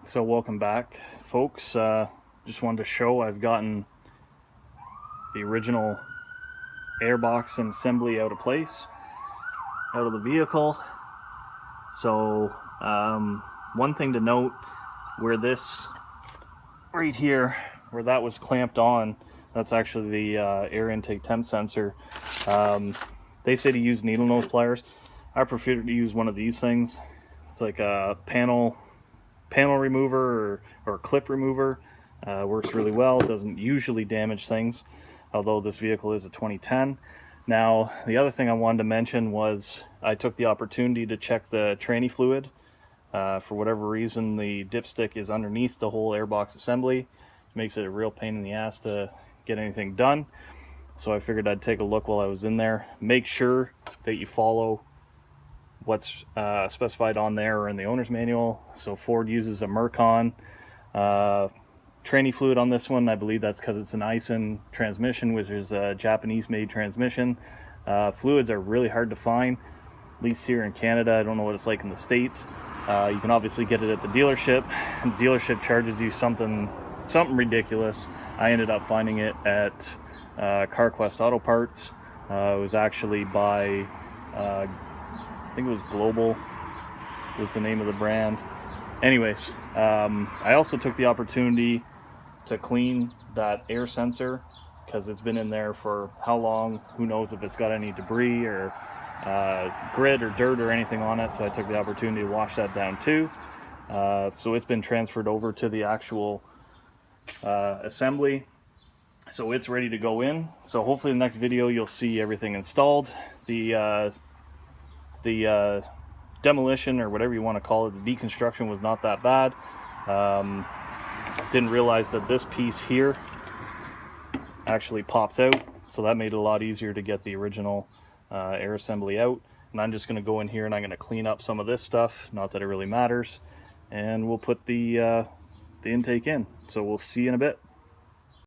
So welcome back, folks. Just wanted to show I've gotten the original airbox and assembly out of place, out of the vehicle. So one thing to note, where this right here, where that was clamped on, that's actually the air intake temp sensor. They say to use needle nose pliers. I prefer to use one of these things. It's like a panel remover or clip remover. Works really well. Doesn't usually damage things, although this vehicle is a 2010. Now, the other thing I wanted to mention was I took the opportunity to check the tranny fluid. For whatever reason, the dipstick is underneath the whole airbox assembly. It makes it a real pain in the ass to get anything done. So I figured I'd take a look while I was in there. Make sure that you follow what's specified on there or in the owner's manual. So Ford uses a Mercon tranny fluid on this one. I believe that's because it's an Aisin transmission, which is a Japanese-made transmission. Fluids are really hard to find, at least here in Canada. I don't know what it's like in the States. You can obviously get it at the dealership. The dealership charges you something ridiculous. I ended up finding it at CarQuest Auto Parts. It was actually by I think it was Global was the name of the brand. Anyways, I also took the opportunity to clean that air sensor because it's been in there for how long? Who knows if it's got any debris or grit or dirt or anything on it. So I took the opportunity to wash that down too. So it's been transferred over to the actual assembly. So it's ready to go in. So hopefully the next video you'll see everything installed. The demolition, or whatever you want to call it, the deconstruction was not that bad. Didn't realize that this piece here actually pops out, so that made it a lot easier to get the original air assembly out. And I'm just going to go in here and I'm going to clean up some of this stuff, not that it really matters, and we'll put the intake in. So we'll see you in a bit.